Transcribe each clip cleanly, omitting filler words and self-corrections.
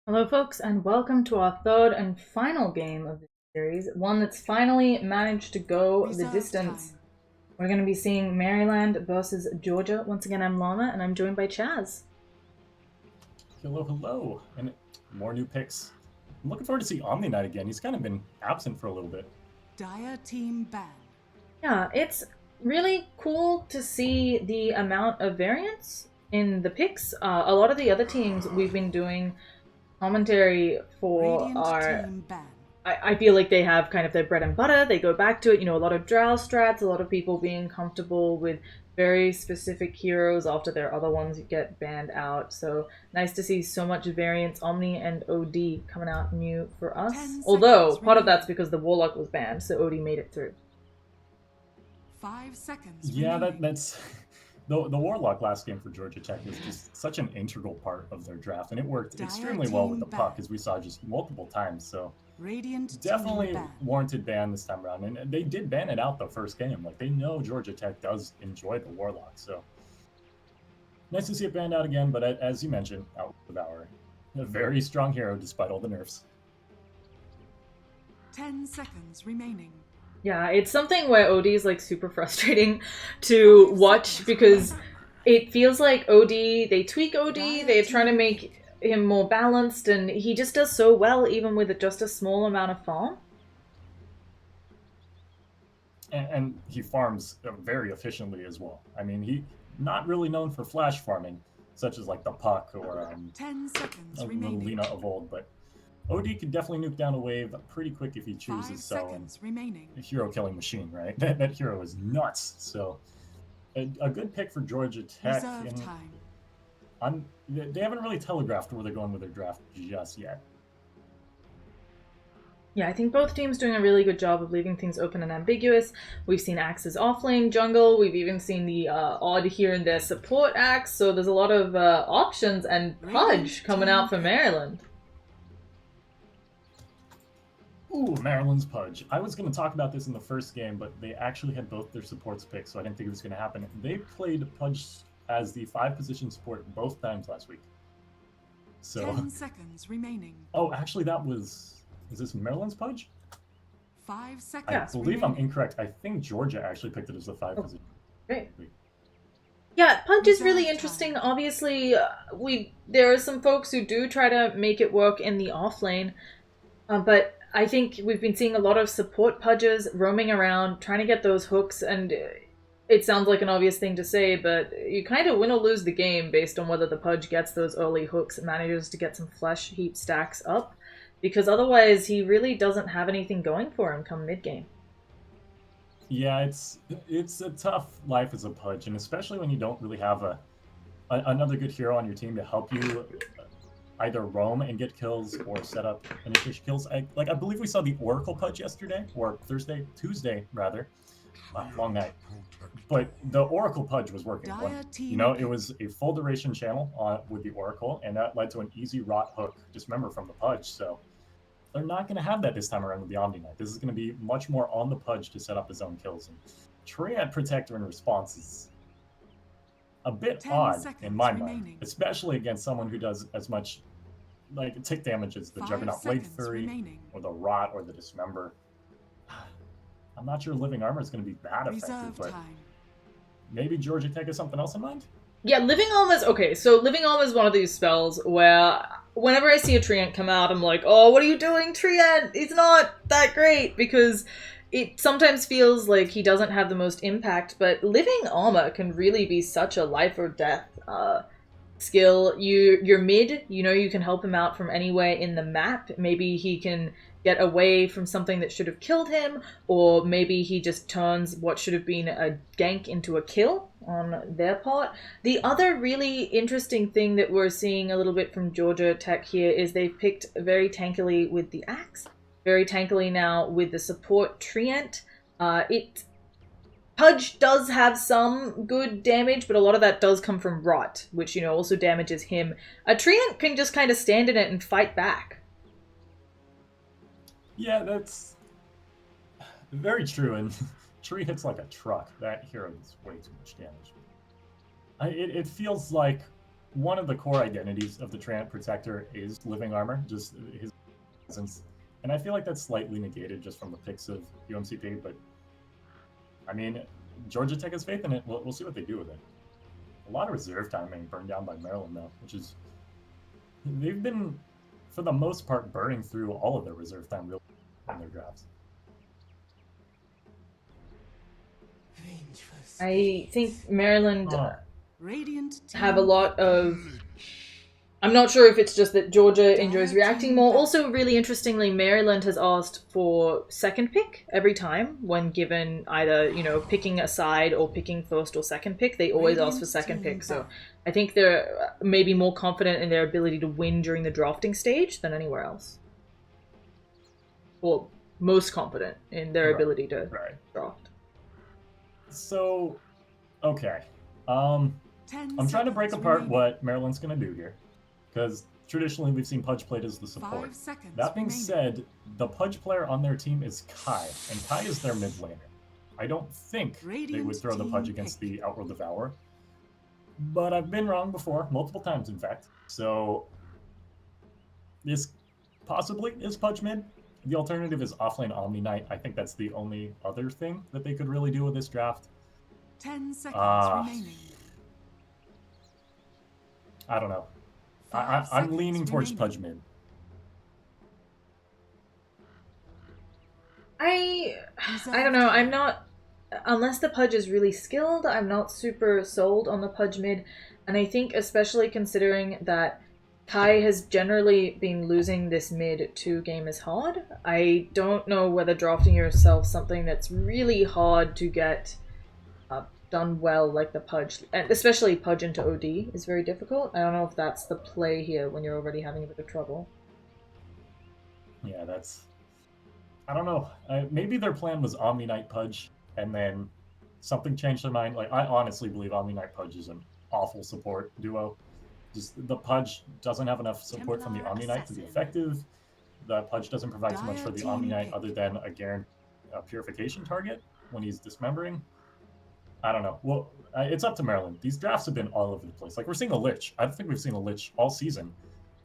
Hello, folks, and welcome to our third and final game of the series, one that's finally managed to go the Reserve distance. time. We're going to be seeing Maryland versus Georgia. Once again, I'm Lama, and I'm joined by Chaz. Hello, hello, and more new picks. I'm looking forward to see Omni Knight again. He's kind of been absent for a little bit. Dire team ban. Yeah, it's really cool to see the amount of variance in the picks. A lot of the other teams we've been doing commentary for Radiant are team ban. I feel like they have kind of their bread and butter. They go back to it. A lot of drow strats, a lot of people being comfortable with very specific heroes after their other ones get banned out. So nice to see so much variance. Omni and OD coming out new for us. 10 Although seconds part of remaining. that's because the Warlock was banned, so OD made it through. 5 seconds Yeah, remaining. that's the Warlock last game for Georgia Tech is just such an integral part of their draft, and it worked Dire extremely well with team the ban. puck, as we saw just multiple times. So Radiant team definitely ban. warranted ban this time around, and they did ban it out the first game. Like they know Georgia Tech does enjoy the Warlock, so nice to see it banned out again. But as you mentioned, out with Devourer, a very strong hero despite all the nerfs. 10 seconds remaining. Yeah, it's something where OD is like super frustrating to 5 watch seconds because remaining. it feels like OD, they tweak OD, Dire they're trying to team make him more balanced, and he just does so well even with just a small amount of farm. And he farms very efficiently as well. I mean, he not really known for flash farming, such as like the Puck or 10 seconds remaining. Lina of old, but OD could definitely nuke down a wave pretty quick if he 5 chooses so, and seconds remaining. a hero killing machine, right? That hero is nuts. So a good pick for Georgia Tech, Reserve and time. they haven't really telegraphed where they're going with their draft just yet. Yeah, I think both teams doing a really good job of leaving things open and ambiguous. We've seen axes offlane jungle. We've even seen the odd here and there support axe. So there's a lot of options and Pudge Radiant coming team out for pick. Maryland. Ooh, Maryland's Pudge. I was going to talk about this in the first game, but they actually had both their supports picked, so I didn't think it was going to happen. They played Pudge as the 5 position support both times last week. So, 10 seconds remaining. oh, actually, that was. Is this Maryland's Pudge? 5 I seconds believe I'm remaining. incorrect. I think Georgia actually picked it as the 5 position. Great. Yeah, Punch is really Reserve interesting. time. Obviously, we there are some folks who do try to make it work in the off lane, but I think we've been seeing a lot of support Pudges roaming around trying to get those hooks, and it sounds like an obvious thing to say, but you kind of win or lose the game based on whether the Pudge gets those early hooks and manages to get some flesh heap stacks up, because otherwise he really doesn't have anything going for him come mid game. Yeah, it's a tough life as a Pudge, and especially when you don't really have another good hero on your team to help you either roam and get kills or set up initiation kills. I believe we saw the Oracle Pudge yesterday, or Tuesday rather. Wow, long night. But the Oracle Pudge was working Dire wonderful. team It was a full duration channel with the Oracle, and that led to an easy rot hook, dismember from the Pudge. So they're not going to have that this time around with the Omni Knight. This is going to be much more on the Pudge to set up his own kills. And Triad Protector in response is a bit 10 odd in seconds my mind, remaining. especially against someone who does as much like tick damage as the 5 Juggernaut Blade seconds Fury remaining. or the Rot or the Dismember. I'm not sure Living Armor is going to be that effective, Reserve but time. maybe Georgia Tech has something else in mind? Yeah, Living Alm is okay. So Living Alm is one of these spells where whenever I see a Treant come out, I'm like, oh, what are you doing, Treant? He's not that great because it sometimes feels like he doesn't have the most impact. But Living Armor can really be such a life or death skill. You're mid, you can help him out from anywhere in the map. Maybe he can get away from something that should have killed him, or maybe he just turns what should have been a gank into a kill on their part. The other really interesting thing that we're seeing a little bit from Georgia Tech here is they've picked very tankily with the axe, very tankily now with the support Treant. It Pudge does have some good damage, but a lot of that does come from Rot, which, also damages him. A Treant can just kind of stand in it and fight back. Yeah, that's very true. And Tree hits like a truck. That hero does way too much damage. It feels like one of the core identities of the Treant Protector is living armor, just his presence. And I feel like that's slightly negated just from the picks of UMCP, but I mean, Georgia Tech has faith in it. We'll see what they do with it. A lot of reserve time being burned down by Maryland, though, which is. They've been, for the most part, burning through all of their reserve time really in their drafts. I think Maryland Radiant have a team lot of. I'm not sure if it's just that Georgia enjoys reacting more. Also, really interestingly, Maryland has asked for second pick every time when given either, picking a side or picking first or second pick. They always ask for second pick. So I think they're maybe more confident in their ability to win during the drafting stage than anywhere else. Or most confident in their ability to draft. So, okay. I'm trying to break apart what Maryland's going to do here. Because traditionally we've seen Pudge played as the support. That being said, the Pudge player on their team is Kai, and Kai is their mid laner. I don't think they would throw the Pudge against the Outworld Devourer. But I've been wrong before, multiple times in fact. So, this possibly is Pudge mid. The alternative is offlane Omni Knight. I think that's the only other thing that they could really do with this draft. 10 seconds remaining. I don't know. I'm leaning towards Pudge mid. I don't know. I'm not, unless the Pudge is really skilled, I'm not super sold on the Pudge mid. And I think especially considering that Kai has generally been losing this mid to game is hard, I don't know whether drafting yourself something that's really hard to get done well like the Pudge, and especially Pudge into OD is very difficult. I don't know if that's the play here when you're already having a bit of trouble. Yeah, that's... I don't know. Maybe their plan was Omni Knight Pudge, and then something changed their mind. Like, I honestly believe Omni Knight Pudge is an awful support duo. Just the Pudge doesn't have enough support from the Omni Knight to be effective. The Pudge doesn't provide too much for the Omni Knight other than a purification target when he's dismembering. I don't know. Well, it's up to Maryland. These drafts have been all over the place. Like, we're seeing a Lich. I don't think we've seen a Lich all season.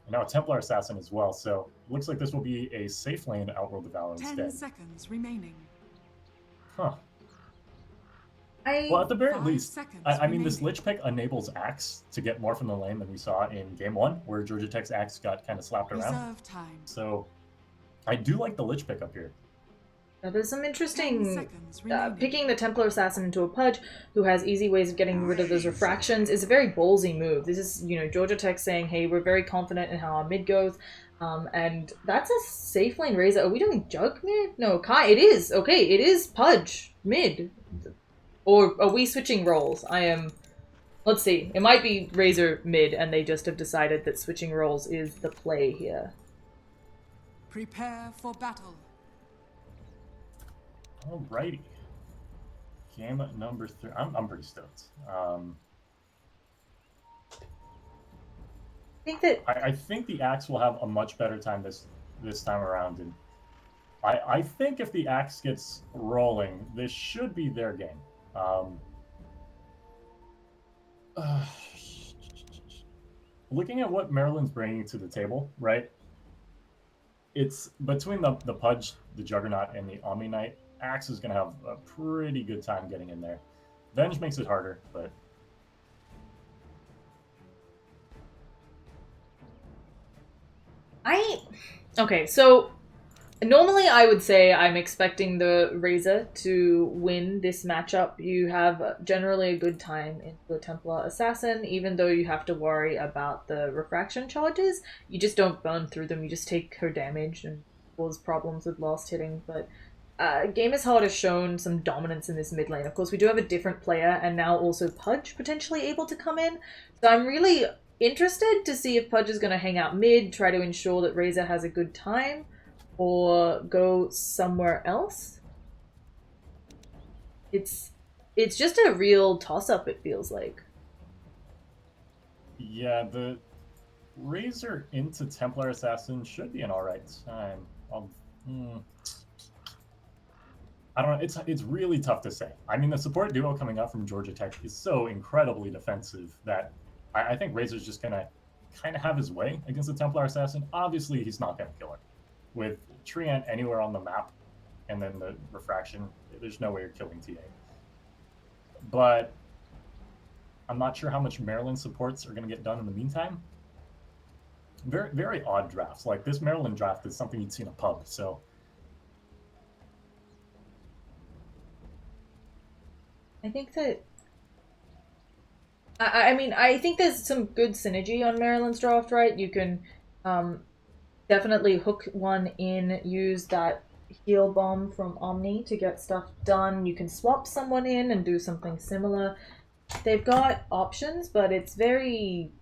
And now a Templar Assassin as well. So, it looks like this will be a safe lane Outworld Devourer instead. 10 seconds remaining. Huh. Well, at the very least, I mean, this Lich pick enables Axe to get more from the lane than we saw in Game 1, where Georgia Tech's Axe got kind of slapped around. So, I do like the Lich pick up here. Now, there's some interesting... picking the Templar Assassin into a Pudge who has easy ways of getting rid of those refractions is a very ballsy move. This is, Georgia Tech saying, hey, we're very confident in how our mid goes. And that's a safe lane Razor. Are we doing Jug mid? No, Kai. It is. Okay, it is Pudge mid. Or are we switching roles? Let's see. It might be Razor mid, and they just have decided that switching roles is the play here. Prepare for battle. Alrighty. Game number 3. I'm pretty stoked. I think the Axe will have a much better time this time around, and I think if the Axe gets rolling, this should be their game. Looking at what Maryland's bringing to the table, right? It's between the Pudge, the Juggernaut, and the Omni Knight. Axe is going to have a pretty good time getting in there. Venge makes it harder, but... Okay, so normally I would say I'm expecting the Razor to win this matchup. You have generally a good time in the Templar Assassin, even though you have to worry about the refraction charges. You just don't burn through them, you just take her damage and cause problems with last hitting, but... Game is Hard has shown some dominance in this mid lane. Of course, we do have a different player, and now also Pudge potentially able to come in. So I'm really interested to see if Pudge is going to hang out mid, try to ensure that Razor has a good time, or go somewhere else. It's just a real toss-up, it feels like. Yeah, the Razor into Templar Assassin should be an alright time. I don't know. It's really tough to say. I mean, the support duo coming up from Georgia Tech is so incredibly defensive that I think Razor's just gonna kind of have his way against the Templar Assassin. Obviously, he's not gonna kill her. With Treant anywhere on the map, and then the refraction, there's no way you're killing TA. But I'm not sure how much Maryland supports are gonna get done in the meantime. Very, very odd drafts. Like this Maryland draft is something you'd see in a pub. So I think that. I mean, I think there's some good synergy on Maryland's draft, right? You can definitely hook one in, use that heal bomb from Omni to get stuff done. You can swap someone in and do something similar. They've got options, but it's very.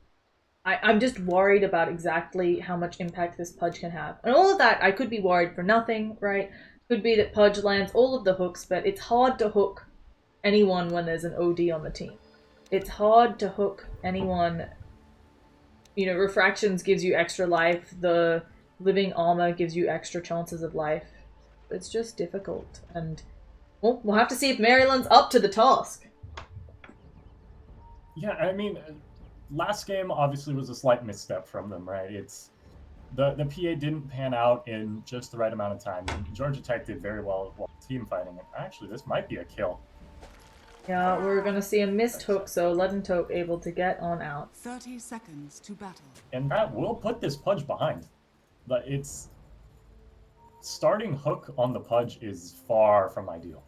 I'm just worried about exactly how much impact this Pudge can have. And all of that, I could be worried for nothing, right? Could be that Pudge lands all of the hooks, but it's hard to hook anyone when there's an OD on the team. It's hard to hook anyone. You know, refractions gives you extra life. The living armor gives you extra chances of life. It's just difficult. And well, we'll have to see if Maryland's up to the task. yeah, I mean, last game obviously was a slight misstep from them, right? It's the PA didn't pan out in just the right amount of time. And Georgia Tech did very well while team fighting. And actually, this might be a kill. Yeah, we're gonna see a missed hook, so Leadentoke able to get on out. 30 seconds to battle. And that will put this Pudge behind. But it's starting hook on the Pudge is far from ideal.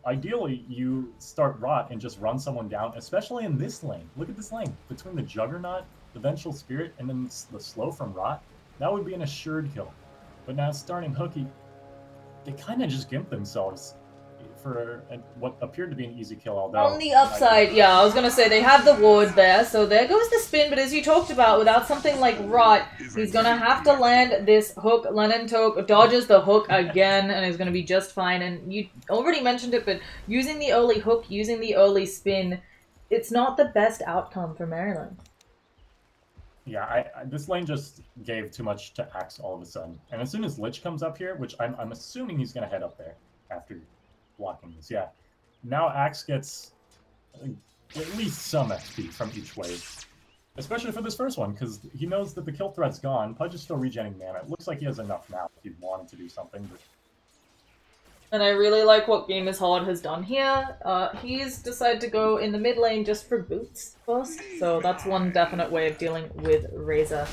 Ideally, you start Rot and just run someone down, especially in this lane. Look at this lane. Between the Juggernaut, the Vengeful Spirit, and then the slow from Rot, that would be an assured kill. But now starting hook, they kind of just gimp themselves for what appeared to be an easy kill, although... On the upside, yeah, I was gonna say, they have the ward there, so there goes the spin, but as you talked about, without something like Rot, he's gonna have to land this hook. Leadentoke dodges the hook again, and is gonna be just fine, and you already mentioned it, but using the early hook, using the early spin, it's not the best outcome for Maryland. Yeah, this lane just gave too much to Axe all of a sudden. And as soon as Lich comes up here, which I'm assuming he's gonna head up there after blocking this. Yeah. Now Axe gets at least some XP from each wave. Especially for this first one, because he knows that the kill threat's gone. Pudge is still regenning mana. It looks like he has enough now if he wanted to do something. But... And I really like what Game is Hard has done here. He's decided to go in the mid lane just for boots first. So that's one definite way of dealing with Razor.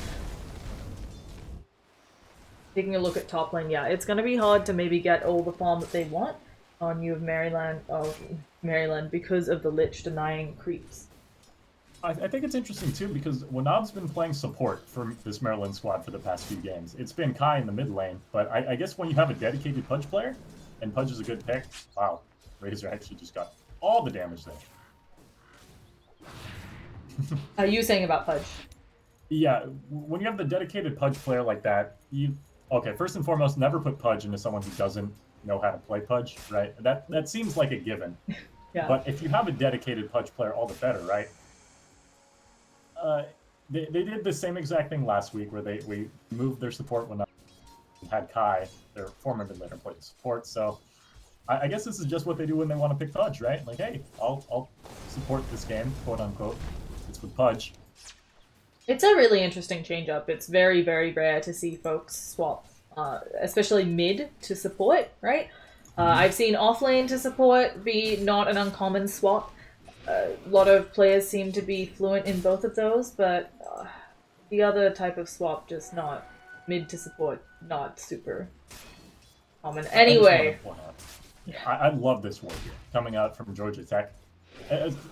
Taking a look at top lane, yeah, it's going to be hard to maybe get all the farm that they want on you of Maryland because of the Lich denying creeps. I think it's interesting too because Wanab's been playing support for this Maryland squad for the past few games. It's been Kai in the mid lane, but I guess when you have a dedicated Pudge player, and Pudge is a good pick, wow, Razor actually just got all the damage there. Are you saying about Pudge? Yeah, when you have the dedicated Pudge player like that, okay, first and foremost, never put Pudge into someone who doesn't know how to play Pudge, right? That seems like a given. Yeah. But if you have a dedicated Pudge player, all the better, right? They did the same exact thing last week where we moved their support when I had Kai, their former mid laner, play the support. So I guess this is just what they do when they want to pick Pudge, right? Like, hey, I'll support this game, quote unquote. It's with Pudge. It's a really interesting change up. It's very, very rare to see folks swap, especially mid to support, right? I've seen offlane to support be not an uncommon swap. A lot of players seem to be fluent in both of those, but the other type of swap, just not mid to support, not super common. Anyway. I love this ward here, coming out from Georgia Tech.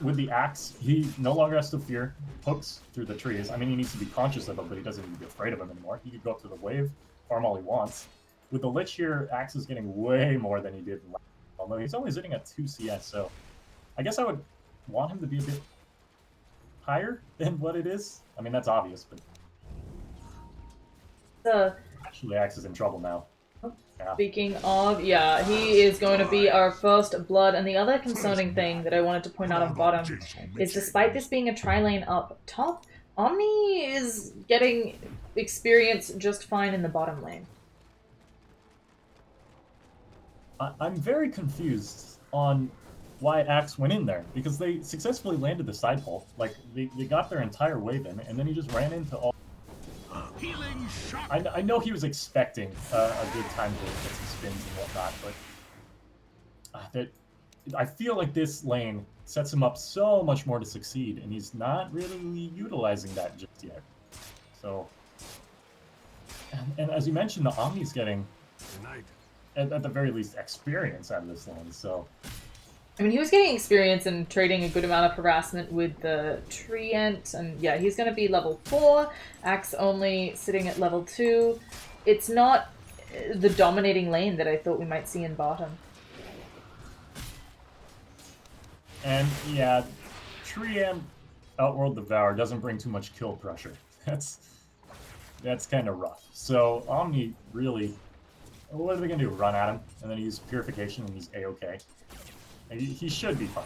With the Axe, he no longer has to fear hooks through the trees. I mean, he needs to be conscious of them, but he doesn't need to be afraid of them anymore. He could go up to the wave, farm all he wants. With the Lich here, Axe is getting way more than he did last, although he's only sitting at 2 CS, so I guess I would want him to be a bit higher than what it is. I mean, that's obvious, but actually Axe is in trouble now. Yeah. Speaking of, yeah, he is going to be our first blood. And the other concerning thing that I wanted to point out on bottom is despite this being a tri-lane up top, Omni is getting experience just fine in the bottom lane. I'm very confused on why Axe went in there, because they successfully landed the side pole. Like, they got their entire wave in, and then he just ran into all... I know he was expecting a good time to get some spins and whatnot, but I feel like this lane sets him up so much more to succeed, and he's not really utilizing that just yet. So, and as you mentioned, the Omni's getting, at the very least, experience out of this lane, so... I mean, he was getting experience and trading a good amount of harassment with the Treant, and yeah, he's going to be level 4. Axe only sitting at level 2. It's not the dominating lane that I thought we might see in bottom. And yeah, Treant Outworld Devour doesn't bring too much kill pressure. That's kind of rough. So Omni really, what are they going to do? Run at him and then use Purification and he's A-okay. He should be fine.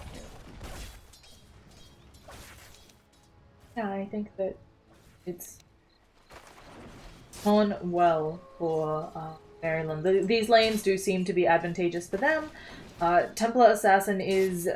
Yeah, I think that it's gone well for Maryland. These lanes do seem to be advantageous for them. Templar Assassin is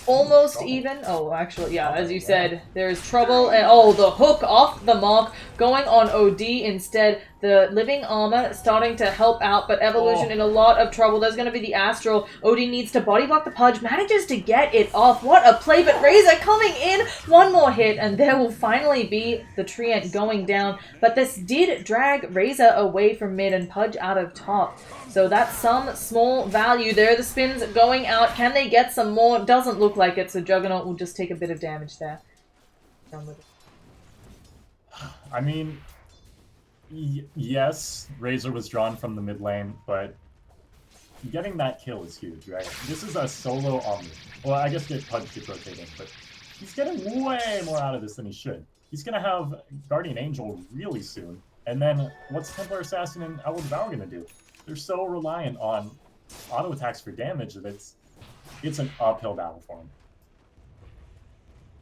almost even. Oh, actually, yeah, as you said, there's trouble. And, oh, the hook off the mark, going on OD instead. The Living Armor starting to help out, but Evolution in a lot of trouble. There's going to be the Astral. OD needs to body block the Pudge, manages to get it off. What a play, but Razor coming in. One more hit, and there will finally be the Treant going down. But this did drag Razor away from mid and Pudge out of top. So that's some small value there. The spins going out. Can they get some more? Doesn't look like it, so Juggernaut will just take a bit of damage there. Done with it. I mean, yes, Razor was drawn from the mid lane, but getting that kill is huge, right? This is a solo Omni. Well, I guess Pudge gets rotating, but he's getting way more out of this than he should. He's going to have Guardian Angel really soon. And then what's Templar Assassin and Outworld Devour going to do? They're so reliant on auto attacks for damage that it's an uphill battle for him.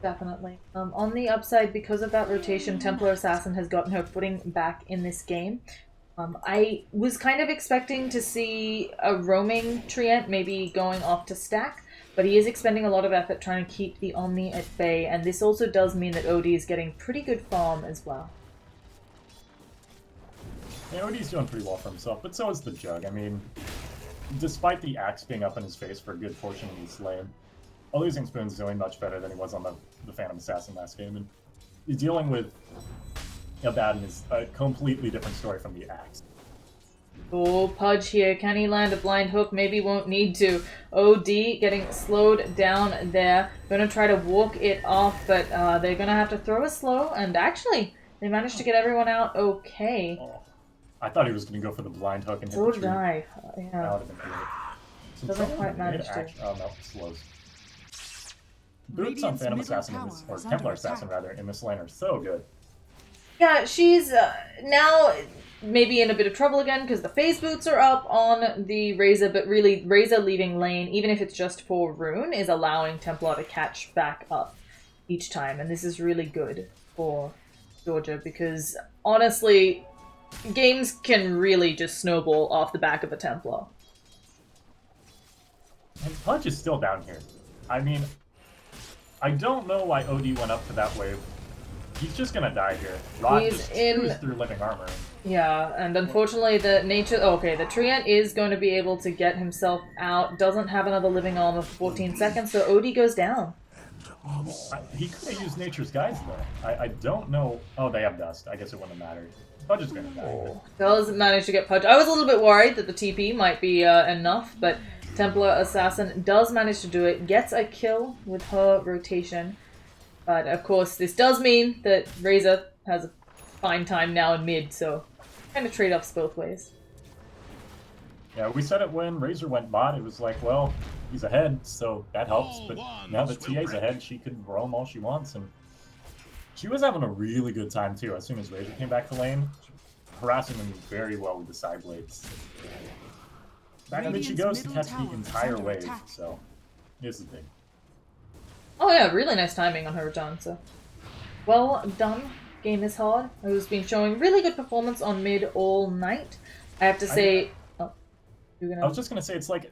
Definitely. On the upside, because of that rotation, Templar Assassin has gotten her footing back in this game. I was kind of expecting to see a roaming Treant maybe going off to stack, but he is expending a lot of effort trying to keep the Omni at bay, and this also does mean that OD is getting pretty good farm as well. Yeah, OD's doing pretty well for himself, but so is the Jug. I mean, despite the Axe being up in his face for a good portion of this lane, a Losing Spoon's doing much better than he was on the Phantom Assassin last game, and he's dealing with Abaddon is a completely different story from the Axe. Oh, Pudge here. Can he land a blind hook? Maybe won't need to. OD getting slowed down there. Gonna try to walk it off, but they're gonna have to throw a slow, and actually, they managed to get everyone out okay. Oh, I thought he was going to go for the blind hook and hit So the did tree. I. Yeah. That would have been great. Doesn't quite manage to. Oh no, slows. Boots on Phantom Assassin, or Templar Assassin rather, in this lane are so good. Yeah, she's now maybe in a bit of trouble again because the phase boots are up on the Razor, but really Razor leaving lane, even if it's just for Rune, is allowing Templar to catch back up each time. And this is really good for Georgia because honestly, games can really just snowball off the back of a Templar. And Pudge is still down here. I mean, I don't know why OD went up to that wave. He's just gonna die here. Rod just chews through Living Armor. Yeah, and unfortunately the nature... Oh, okay, the Treant is going to be able to get himself out. Doesn't have another Living Armor for 14 seconds, so OD goes down. He could have used Nature's Guides, though. I don't know... Oh, they have Dust. I guess it wouldn't have mattered. Pudge is gonna die. Does manage to get Pudge. I was a little bit worried that the TP might be enough, but Templar Assassin does manage to do it. Gets a kill with her rotation. But, of course, this does mean that Razor has a fine time now in mid, so kind of trade-offs both ways. Yeah, we said it when Razor went bot. It was like, well, he's ahead, so that helps. But now that TA's ahead, she can roam all she wants. And she was having a really good time, too, as soon as Razor came back to lane. Harassing them very well with the side blades. And then she goes to catch the entire wave, so this is big. Oh yeah, really nice timing on her return, so. Well done. Game is hard. Who's been showing really good performance on mid all night. I have to say... I was just going to say, it's like,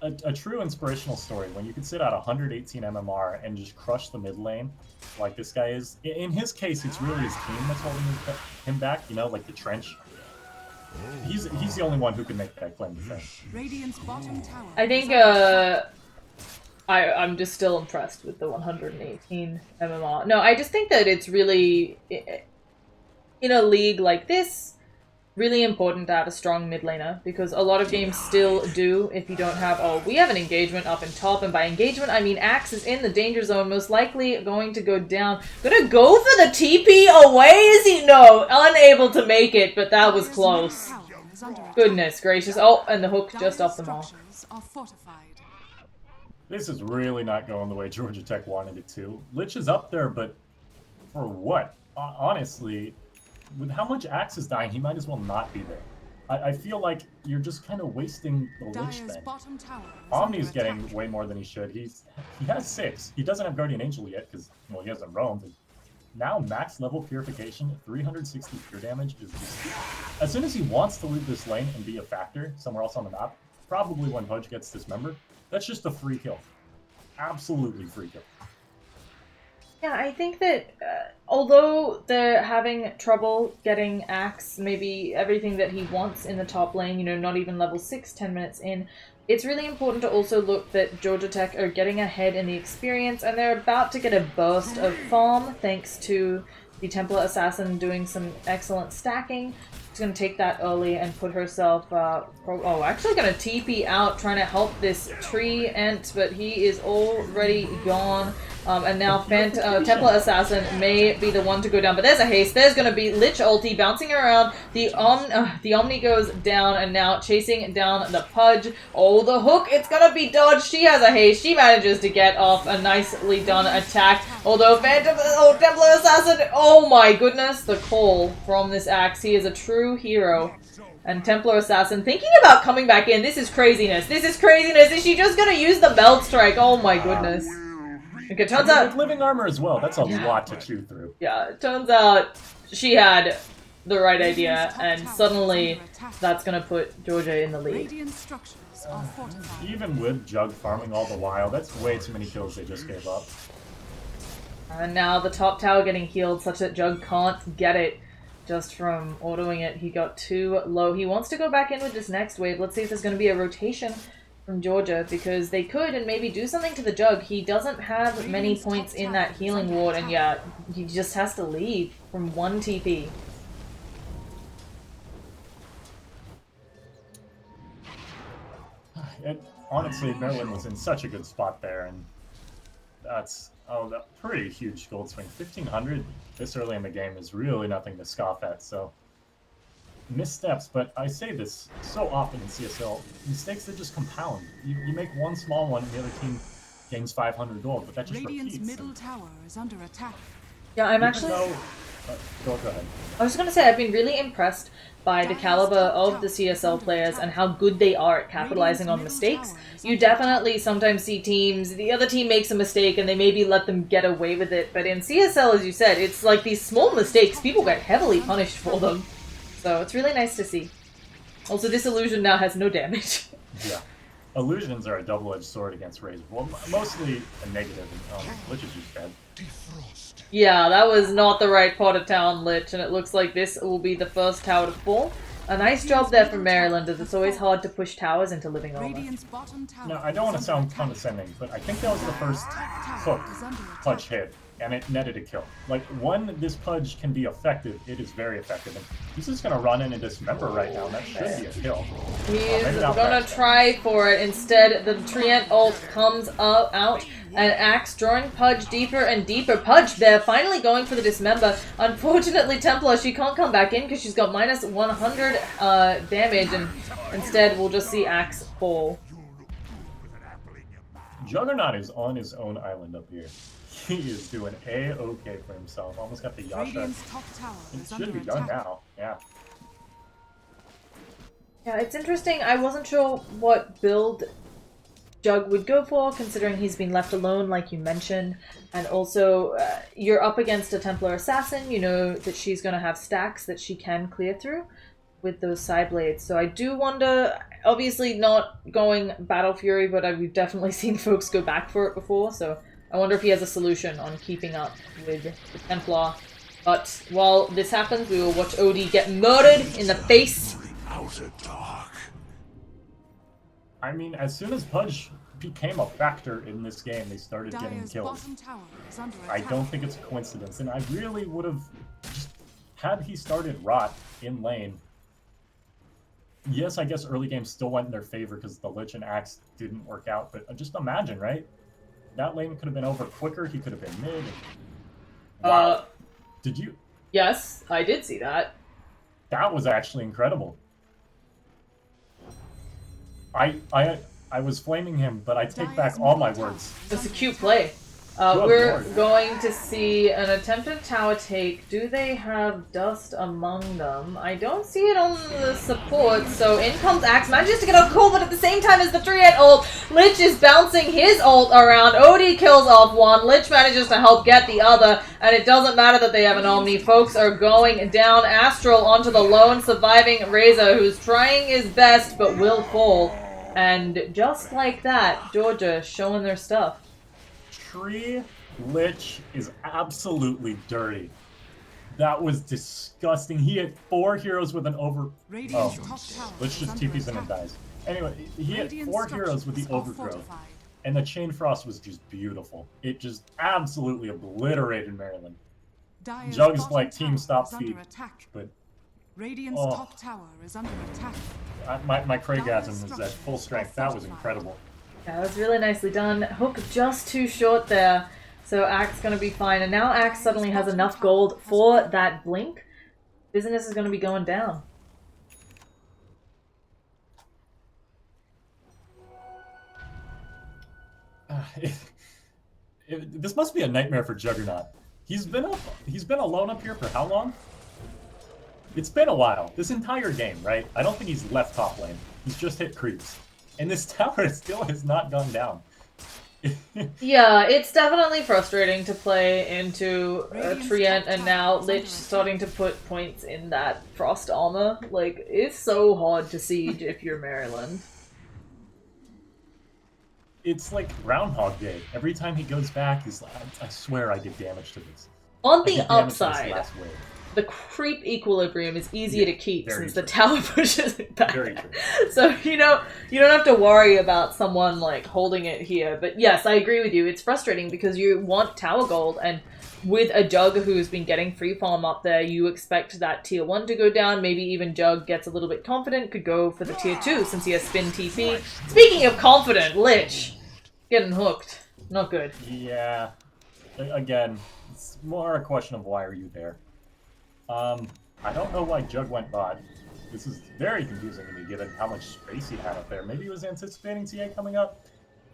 a true inspirational story when you can sit at 118 MMR and just crush the mid lane like this guy is. In his case, it's really his team that's holding him back, you know, like the trench. He's the only one who can make that claim to fame. Radiant's bottom tower. I think I'm just still impressed with the 118 MMR. No, I just think that it's really, in a league like this, really important to have a strong mid laner, because a lot of games still do if you don't have, oh, we have an engagement up in top, and by engagement I mean Axe is in the danger zone, most likely going to go down. Gonna go for the TP away, is he? No, unable to make it, but that was close. Goodness gracious. Oh, and the hook just off the mall. This is really not going the way Georgia Tech wanted it to. Lich is up there, but for what? Honestly, with how much Axe is dying, he might as well not be there. I feel like you're just kind of wasting the Lich thing. Omni's getting way more than he should. He has 6. He doesn't have Guardian Angel yet because, well, he hasn't roamed. And now max level Purification, 360 pure damage is just... As soon as he wants to leave this lane and be a factor somewhere else on the map, probably when Pudge gets dismembered, that's just a free kill. Absolutely free kill. Yeah, I think that although they're having trouble getting Axe maybe everything that he wants in the top lane, you know, not even level 6 10 minutes in, it's really important to also look that Georgia Tech are getting ahead in the experience, and they're about to get a burst of farm thanks to the Templar Assassin doing some excellent stacking. She's going to take that early and put herself, actually going to TP out, trying to help this tree ant, but he is already gone. And now Templar Assassin may be the one to go down, but there's a haste. There's going to be Lich ulti bouncing around. The Omni goes down, and now chasing down the Pudge. Oh, the hook, it's going to be dodged. She has a haste. She manages to get off a nicely done attack. Although Templar Assassin, oh my goodness, the call from this Axe. He is a true hero. And Templar Assassin thinking about coming back in. This is craziness. This is craziness. Is she just going to use the Melt Strike? Oh my goodness. Okay, turns out... living armor as well. That's a lot to chew through. Yeah, it turns out she had the right idea, and suddenly that's going to put Georgia in the lead. Even with Jug farming all the while, that's way too many kills they just gave up. And now the top tower getting healed such that Jug can't get it just from autoing it. He got too low. He wants to go back in with this next wave. Let's see if there's going to be a rotation from Georgia, because they could and maybe do something to the Jug. He doesn't have many points in that healing ward, and yeah, he just has to leave from 1 TP. Honestly, Maryland was in such a good spot there, and that's a pretty huge gold swing. 1,500 this early in the game is really nothing to scoff at, so missteps, but I say this so often in CSL, mistakes that just compound. You make one small one and the other team gains 500 gold, but that just Radiant's repeats. middle tower is under attack. Yeah, I'm actually... Go ahead. I was going to say, I've been really impressed by the caliber of the CSL players and how good they are at capitalizing on mistakes. You definitely sometimes see teams, the other team makes a mistake and they maybe let them get away with it, but in CSL, as you said, it's like these small mistakes, people get heavily punished for them. So it's really nice to see. Also, this illusion now has no damage. Yeah. Illusions are a double-edged sword against Razor. Well, mostly a negative, Lich is just dead. Yeah, that was not the right part of town, Lich, and it looks like this will be the first tower to fall. A nice job there from Maryland, as it's always hard to push towers into living armor. Now, I don't want to sound condescending, but I think that was the first hook Pudge hit, and it netted a kill. Like, when this Pudge can be effective, it is very effective. And he's just going to run in and dismember right now, and that should be a kill. He's going to try for it. Instead, the Treant ult comes out, and Axe drawing Pudge deeper and deeper. Pudge there, finally going for the dismember. Unfortunately, Templar, she can't come back in because she's got minus 100 damage, and instead we'll just see Axe fall. Juggernaut is on his own island up here. He is doing A-okay for himself. Almost got the Yasha. It should be done now. Yeah. Yeah, it's interesting. I wasn't sure what build Jug would go for, considering he's been left alone, like you mentioned. And also, you're up against a Templar Assassin. You know that she's going to have stacks that she can clear through. with those side blades. So I do wonder, obviously not going Battle Fury, but we've definitely seen folks go back for it before, so I wonder if he has a solution on keeping up with the Templar. But while this happens, we will watch Odie get murdered in the face. I mean, as soon as Pudge became a factor in this game, they started getting Dire's kills. bottom tower is under I attack. don't think it's a coincidence, and I really would have just had he started Rot in lane. Yes, I guess early game still went in their favor because the Lich and Axe didn't work out, but just imagine, right? That lane could have been over quicker, he could have been mid. Wow. Did you? Yes, I did see that. That was actually incredible. I was flaming him, but I take back all my words. It's a cute play. Good We're lord. going to see an attempted tower take. Do they have dust among them? I don't see it on the support, so in comes Axe. Manages to get out cool, but at the same time as the Triad ult, Lich is bouncing his ult around. Odie kills off one. Lich manages to help get the other, and it doesn't matter that they have an Omni. Folks are going down. Astral onto the lone surviving Razor, who's trying his best, but will fall. And just like that, Georgia showing their stuff. Tree Lich is absolutely dirty. That was disgusting. He had 4 heroes with an over... Radiant's Oh, top tower Lich is just under TPs in and attack. dies. Anyway, he had Radiant 4 heroes with the structures are overgrowth. fortified. And the Chain Frost was just beautiful. It just absolutely obliterated Maryland. Dire's Jug's bottom like, team tower stop is under feed. attack. But Radiant's Oh. top tower is under attack. my Craigasm is at full strength. That was incredible. Yeah, that was really nicely done. Hook just too short there. So Axe going to be fine. And now Axe suddenly has enough gold for that blink. Business is going to be going down. This must be a nightmare for Juggernaut. He's been alone up here for how long? It's been a while. This entire game, right? I don't think he's left top lane. He's just hit creeps. And this tower still has not gone down. Yeah, it's definitely frustrating to play into Trient and now Lich starting to put points in that Frost armor. Like, it's so hard to siege if you're Maryland. It's like Groundhog Day. Every time he goes back, he's like, I swear I did damage to this. On I the did damage to this upside, last wave. the creep equilibrium is easier to keep very since the true. tower pushes it back. Very true. So, you don't have to worry about someone, like, holding it here. But yes, I agree with you. It's frustrating because you want tower gold, and with a Jug who's been getting free farm up there, you expect that tier 1 to go down. Maybe even Jug gets a little bit confident, could go for the tier 2 since he has spin TP. Speaking of confident, Lich getting hooked. Not good. Yeah. Again, it's more a question of why are you there. I don't know why Jug went bot. This is very confusing to me given how much space he had up there. Maybe he was anticipating TA coming up?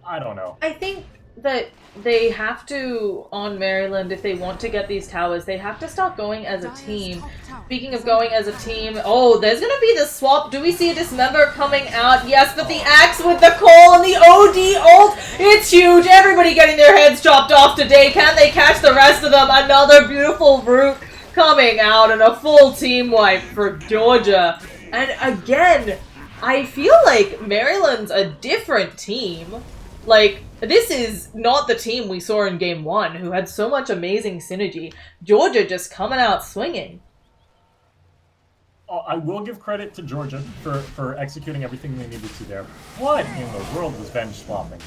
I don't know. I think that they have to, on Maryland, if they want to get these towers, they have to start going as a team. Speaking of going as a team, oh, there's gonna be the swap. Do we see a Dismember coming out? Yes, but the Axe with the call and the OD ult, it's huge. Everybody getting their heads chopped off today. Can they catch the rest of them? Another beautiful root coming out and a full team wipe for Georgia. And again, I feel like Maryland's a different team. Like, this is not the team we saw in Game 1, who had so much amazing synergy. Georgia just coming out swinging. Oh, I will give credit to Georgia for executing everything they needed to there. What in the world was Venge swapping?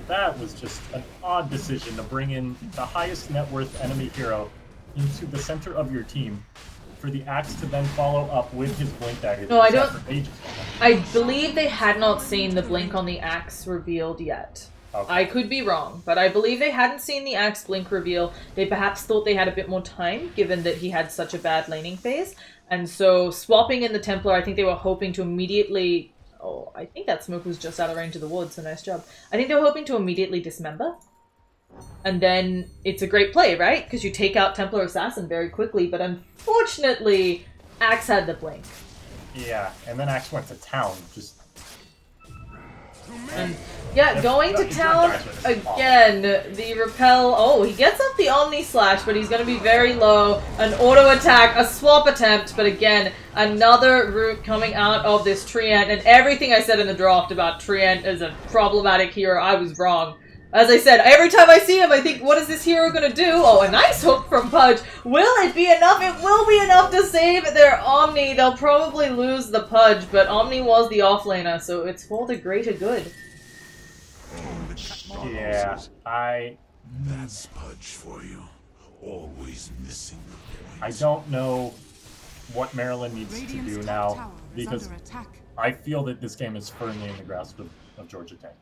That was just an odd decision to bring in the highest net worth enemy hero into the center of your team for the Axe to then follow up with his Blink Dagger. No, I don't- For ages. I believe they had not seen the blink on the Axe revealed yet. Okay. I could be wrong, but I believe they hadn't seen the Axe blink reveal. They perhaps thought they had a bit more time, given that he had such a bad laning phase. And so, swapping in the Templar, I think they were hoping to immediately... Oh, I think that smoke was just out of range of the woods, so nice job. I think they were hoping to immediately dismember. And then, it's a great play, right? Because you take out Templar Assassin very quickly, but unfortunately, Axe had the blink. Yeah, and then Axe went to town. Just And yeah, going to town again. The repel. Oh, he gets up the Omni Slash, but he's going to be very low. An auto attack, a swap attempt, but again, another route coming out of this Treant. And everything I said in the draft about Treant as a problematic hero, I was wrong. As I said, every time I see him, I think, what is this hero gonna do? Oh, a nice hook from Pudge. Will it be enough? It will be enough to save their Omni. They'll probably lose the Pudge, but Omni was the offlaner, so it's for the greater good. Yeah, That's Pudge for you. Always missing the point. I don't know what Maryland needs to Radiant's do top now, tower is because under attack. I feel that this game is firmly in the grasp of Georgia Tech.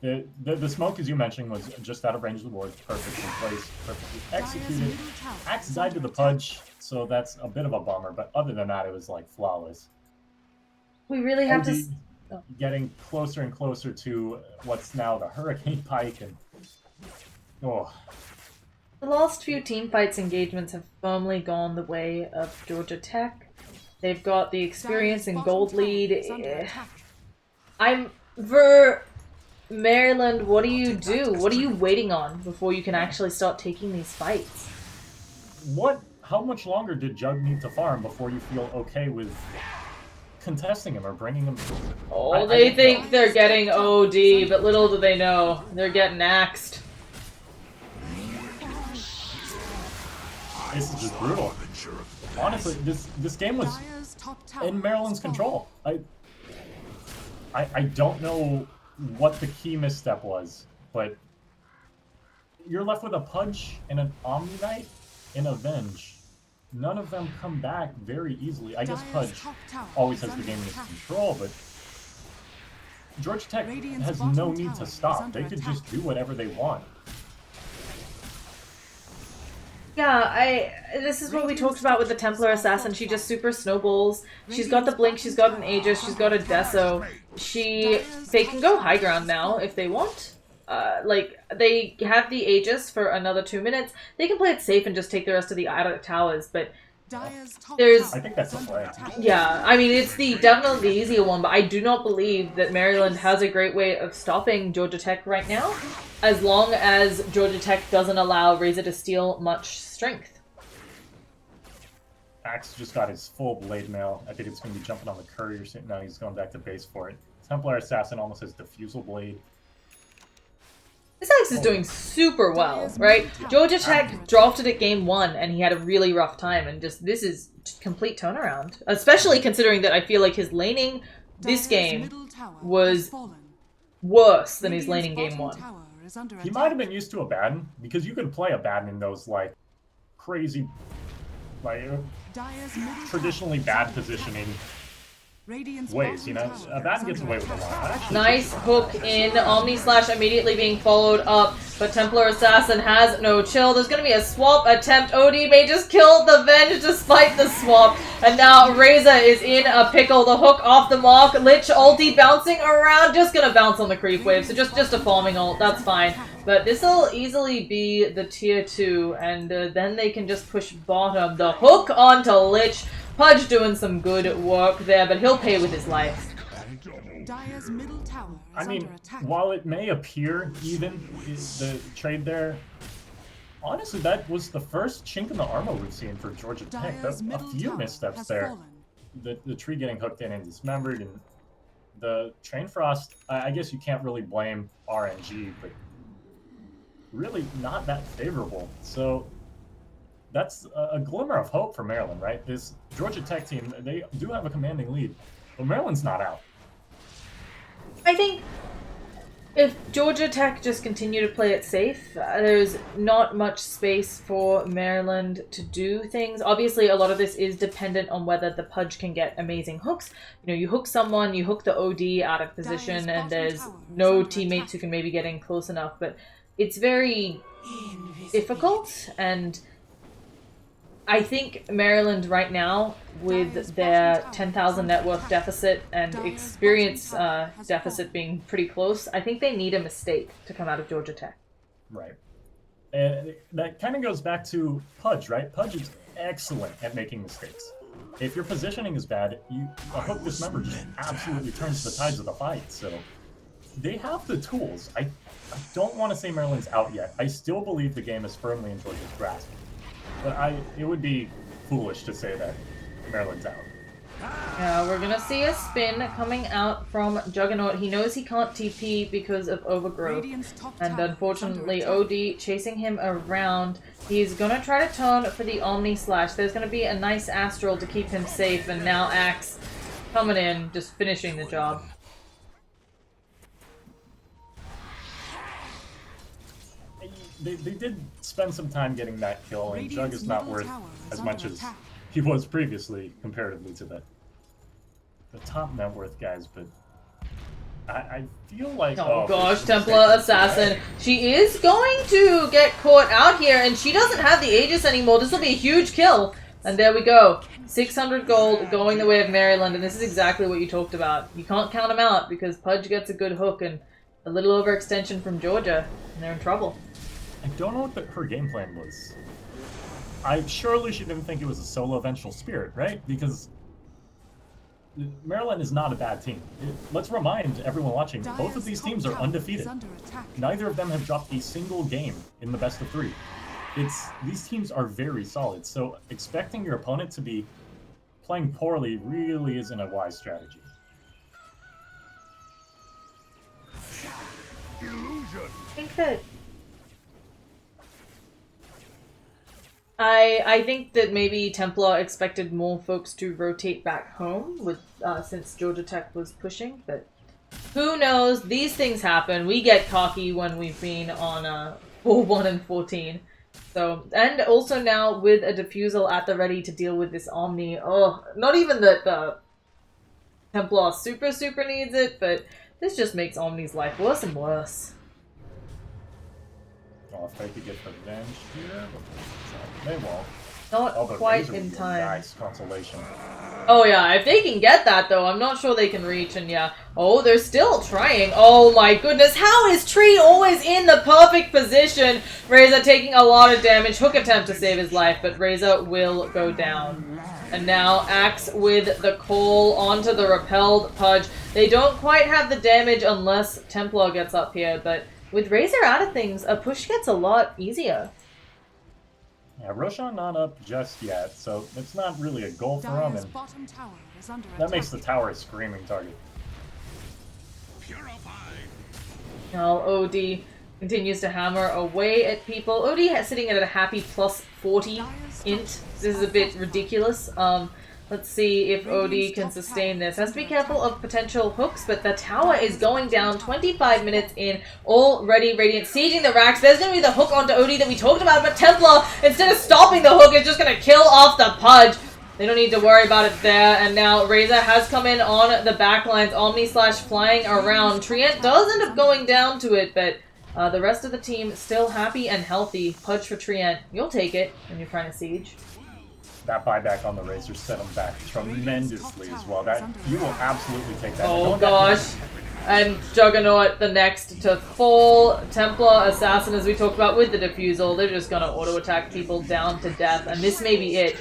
The smoke, as you mentioned, was just out of range of the ward, perfectly placed, perfectly executed. Axe died to the Pudge, so that's a bit of a bummer, but other than that, it was like flawless. We really have to... Getting closer and closer to what's now the Hurricane Pike, and oh. The last few teamfights engagements have firmly gone the way of Georgia Tech. They've got the experience and gold lead. For Maryland, what do you do? What are you waiting on before you can actually start taking these fights? How much longer did Jug need to farm before you feel okay with contesting him or bringing him? Oh, they think they're getting OD, but little do they know, they're getting axed. This is just brutal. Honestly, this game was in Maryland's control. I don't know what the key misstep was, but you're left with a Pudge and an Omni Knight and a Venge. None of them come back very easily. I guess Pudge always has the game in his control, but Georgia Tech has no need to stop. They could just do whatever they want. Yeah, this is what we talked about with the Templar Assassin. She just super snowballs. She's got the Blink, she's got an Aegis, she's got a Deso. They can go high ground now if they want. They have the Aegis for another 2 minutes. They can play it safe and just take the rest of the outer towers, but there's... I think that's the play. Yeah, I mean, it's definitely the easier one, but I do not believe that Maryland has a great way of stopping Georgia Tech right now, as long as Georgia Tech doesn't allow Razor to steal much strength. Axe just got his full blade mail. I think it's going to be jumping on the courier. Now he's going back to base for it. Templar Assassin almost has diffusal blade. This Axe is doing super well, right? Georgia Tech drafted it game 1, and he had a really rough time, and this is complete turnaround. Especially considering that I feel like his laning this game was worse than his laning game 1. He might have been used to a Baden, because you could play a Baden in those, like, crazy, like, traditionally bad positioning ways, you know? Baden gets away with a lot. Nice hook in, Omni Slash immediately being followed up, but Templar Assassin has no chill. There's gonna be a swap attempt. OD may just kill the Venge despite the swap, and now Reza is in a pickle. The hook off the mark. Lich ulti bouncing around, just gonna bounce on the creep wave, so just a farming ult, that's fine. But this will easily be the tier 2, and then they can just push bottom. The hook onto Lich. Pudge doing some good work there, but he'll pay with his life. I mean, while it may appear even, the trade there, honestly, that was the first chink in the armor we've seen for Georgia Tech. A few missteps there. The tree getting hooked in and dismembered, and the Train Frost, I guess you can't really blame RNG, but really not that favorable. So that's a glimmer of hope for Maryland, right? This Georgia Tech team, they do have a commanding lead, but Maryland's not out. I think if Georgia Tech just continue to play it safe, there's not much space for Maryland to do things. Obviously, a lot of this is dependent on whether the Pudge can get amazing hooks. You know, you hook someone, you hook the OD out of position, and there's no teammates who can maybe get in close enough, but it's very difficult, and I think Maryland right now, with their 10,000 net worth deficit and experience deficit being pretty close, I think they need a mistake to come out of Georgia Tech. Right. And that kind of goes back to Pudge, right? Pudge is excellent at making mistakes. If your positioning is bad, a hook dismember just absolutely turns the tides of the fight. So they have the tools. I don't want to say Maryland's out yet. I still believe the game is firmly in Georgia's grasp. But it would be foolish to say that Maryland's out. Yeah, we're gonna see a spin coming out from Juggernaut. He knows he can't TP because of overgrowth. Radiant's top And tower is unfortunately, under attack. OD chasing him around. He's gonna try to turn for the Omni Slash. There's gonna be a nice Astral to keep him safe, and now Axe coming in, just finishing the job. They did spend some time getting that kill, and Jug is not worth as much as attack. he was previously, comparatively to the top net worth guys, but I feel like... Oh gosh, this is Templar taking Assassin. away. She is going to get caught out here, and she doesn't have the Aegis anymore. This will be a huge kill. And there we go. 600 gold going the way of Maryland, and this is exactly what you talked about. You can't count them out, because Pudge gets a good hook, and a little overextension from Georgia, and they're in trouble. I don't know what her game plan was. Surely she didn't think it was a solo Vengeful Spirit, right? Because Maryland is not a bad team. Let's remind everyone watching, both of these teams are undefeated. Neither of them have dropped a single game in the best of 3. These teams are very solid, so expecting your opponent to be playing poorly really isn't a wise strategy. I think that... I think that maybe Templar expected more folks to rotate back home with since Georgia Tech was pushing, but who knows? These things happen. We get cocky when we've been on 4-1 and 14. So, and also now with a Diffusal at the ready to deal with this Omni. Oh, not even that the Templar super needs it, but this just makes Omni's life worse and worse. Oh, if they could get revenge here, they won't. Not Oh, but quite Razor would in be a time. Nice consolation. Oh yeah, if they can get that though, I'm not sure they can reach, and yeah. Oh, they're still trying. Oh my goodness, how is Tree always in the perfect position? Razor taking a lot of damage. Hook attempt to save his life, but Razor will go down. And now Axe with the call onto the repelled Pudge. They don't quite have the damage unless Templar gets up here, but with Razor out of things, a push gets a lot easier. Yeah, Roshan not up just yet, so it's not really a goal for him, Dire's and bottom tower is under that attack. makes the tower a screaming target. Now OD continues to hammer away at people. OD sitting at a happy plus 40 int. This is a bit ridiculous. Let's see if OD can sustain this. Has to be careful of potential hooks, but the tower is going down 25 minutes in. Already Radiant sieging the racks. There's going to be the hook onto OD that we talked about, but Templar, instead of stopping the hook, is just going to kill off the Pudge. They don't need to worry about it there, and now Razor has come in on the backlines. Omni Slash flying around. Trient does end up going down to it, but the rest of the team still happy and healthy. Pudge for Trient. You'll take it when you're trying to siege. That buyback on the Razor set him back tremendously as well. That you will absolutely take that. Oh gosh. And Juggernaut the next to fall. Templar Assassin, as we talked about with the Diffusal, they're just gonna auto-attack people down to death, and this may be it.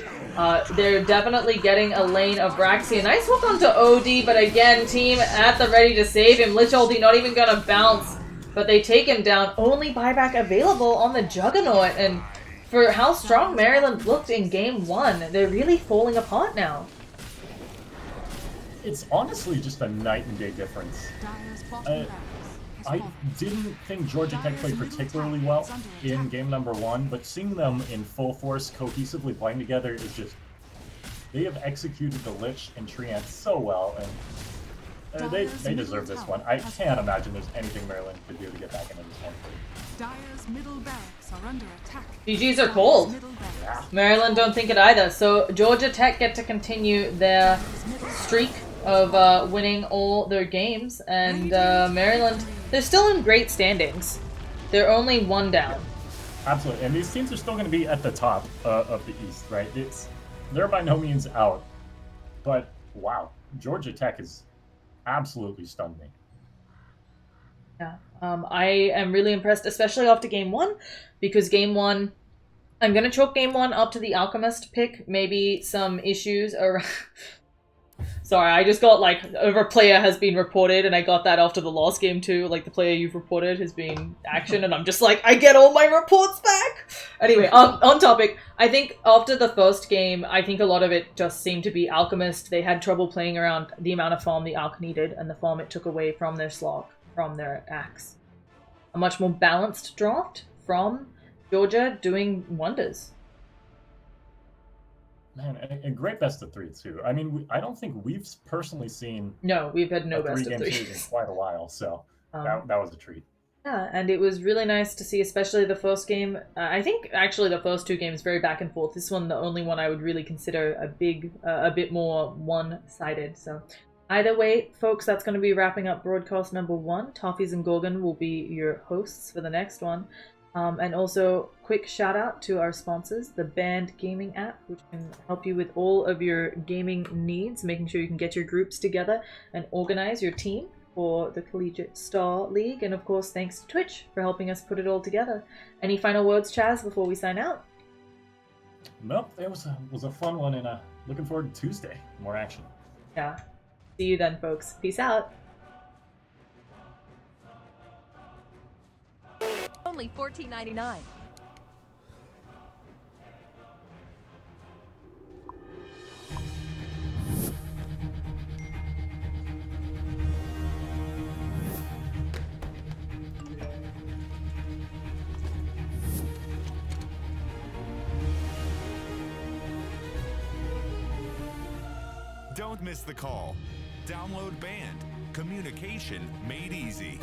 They're definitely getting a lane of Braxy. A nice hook onto OD, but again, team at the ready to save him. Lich ulti not even gonna bounce, but they take him down. Only buyback available on the Juggernaut, and for how strong Maryland looked in game 1, they're really falling apart now. It's honestly just a night and day difference. Dire's bottom barracks is I falling. didn't think Georgia Tech played particularly well in game number 1, but seeing them in full force, cohesively playing together is just... They have executed the Lich and Treant so well, and they deserve this one. I can't imagine there's anything Maryland could do to get back into this one. Dire's middle barracks are under attack. GGs are cold. Middle barracks. Maryland don't think it either, so Georgia Tech get to continue their streak of winning all their games, and Maryland, they're still in great standings. They're only 1 down. Absolutely, and these teams are still going to be at the top of the East, right? They're by no means out, but wow, Georgia Tech has absolutely stunned me. Yeah, I am really impressed, especially after game 1, because game 1, I'm going to chalk game 1 up to the Alchemist pick, maybe some issues Sorry, I just got like a player has been reported, and I got that after the last game too. Like the player you've reported has been actioned, and I'm just like, I get all my reports back. Anyway, on topic. I think after the first game, I think a lot of it just seemed to be Alchemist. They had trouble playing around the amount of farm the Alch needed, and the farm it took away from their slog, from their axe. A much more balanced draft from Georgia, doing wonders. Man, a great best of 3 too. I mean, I don't think we've personally seen No, we've had no a best of 3-game 3. series in quite a while, so that was a treat. Yeah, and it was really nice to see, especially the first game. I think actually the first 2 games very back and forth. This one, the only one I would really consider a bit more one-sided. So either way, folks, that's going to be wrapping up broadcast number 1. Toffees and Gorgon will be your hosts for the next one. And also, quick shout out to our sponsors, the Band Gaming app, which can help you with all of your gaming needs, making sure you can get your groups together and organize your team for the Collegiate Star League. And of course, thanks to Twitch for helping us put it all together. Any final words, Chaz, before we sign out? Nope, it was a fun one, and looking forward to Tuesday. More action. Yeah. See you then, folks. Peace out. Only $14.99. Don't miss the call. Download Band. Communication made easy.